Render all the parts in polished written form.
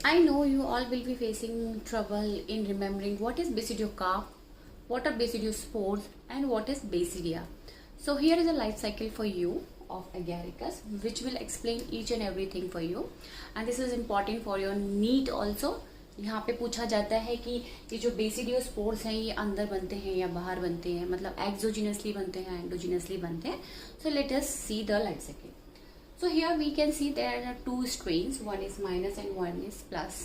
I know you all will be facing trouble in remembering what is basidiocarp, what are basidiospores, and what is basidia. So here is a life cycle for you of agaricus, which will explain each and everything for you. And this is important for your NEET also. यहाँ पे पूछा जाता है कि ये जो basidiospores हैं ये अंदर बनते हैं या बाहर बनते हैं, मतलब एक्सोजिनसली बनते हैं, एंडोजिनसली बनते हैं. So let us see the life cycle. So here we can see there are two strains, one is minus and one is plus.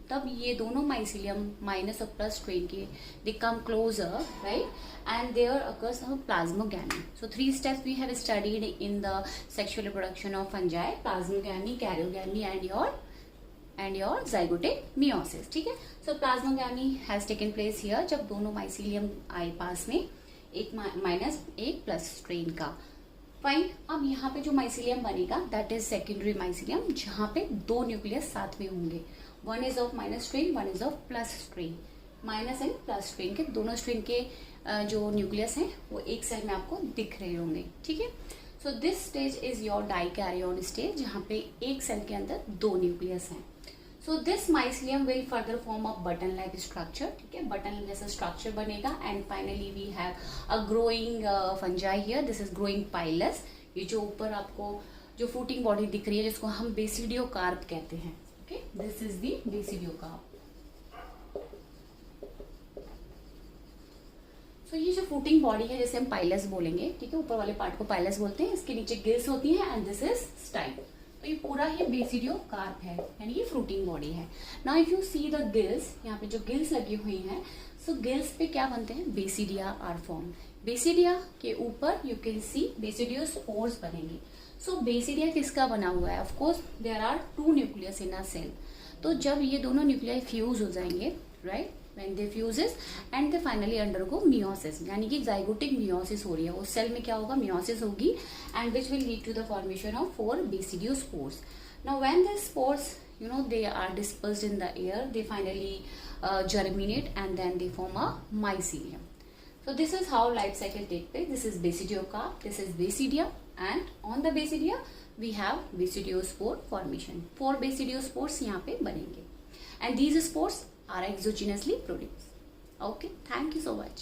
तब ये दोनों mycelium minus और plus strain के they come closer, right? And there occurs a plasmogamy. So 3 steps we have studied in the sexual reproduction of fungi: plasmogamy, karyogamy, and your zygotic meiosis. ठीक है? So plasmogamy has taken place here जब दोनों mycelium आए पास में, एक minus एक plus strain का. Fine. अब यहाँ पे जो माइसिलियम बनेगा दैट इज सेकेंडरी माइसिलियम, जहाँ पे दो न्यूक्लियस साथ में होंगे. One is of minus strain, one is of plus strain. Minus and plus strain के दोनों स्ट्रेन के जो न्यूक्लियस हैं वो एक सेल में आपको दिख रहे होंगे. ठीक है. So this stage is your dikaryon stage, जहाँ पे एक सेल के अंदर दो न्यूक्लियस हैं. So this mycelium will further form a button-like structure. ठीक है, बटन जैसा स्ट्रक्चर बनेगा. And finally we have a growing fungi here. This is growing pileus. ये जो ऊपर आपको जो फ्रूटिंग बॉडी दिख रही है जिसको हम बेसिडियोकार्प कहते हैं. Okay, this is the basidiocarp. तो ये जो फ्रूटिंग बॉडी है जैसे हम पाइलस बोलेंगे, ठीक है, ऊपर वाले पार्ट को पाइलस बोलते हैं. इसके नीचे गिल्स होती है एंड दिस इज स्टाइल. तो ये पूरा ही बेसिडियोकार्प है, यानी ये फ्रूटिंग बॉडी है. Now if you see the gills, यहाँ पे जो गिल्स लगी हुई हैं, सो गिल्स पे क्या बनते हैं? Basidia are form. बेसिडिया के ऊपर यू कैन सी बेसिडियोस्पोर्स बनेंगे. सो बेसिडिया किसका बना हुआ है? Of course there are two nucleus in a cell. तो जब ये दोनों न्यूक्लियाई फ्यूज हो जाएंगे, right, when they fuses and they finally undergo meiosis, यानी कि zygotic meiosis हो रही है. उस सेल में क्या होगा? meiosis होगी and which will lead to the formation of 4 basidiospores. Now when the spores, they are dispersed in the air, they finally germinate and then they form a mycelium. So this is how life cycle take place. This is basidiocarp, this is basidia, and on the basidia we have basidiospore formation. 4 basidiospores यहाँ पे बनेंगे and these spores are exogenously produced. Okay, thank you so much.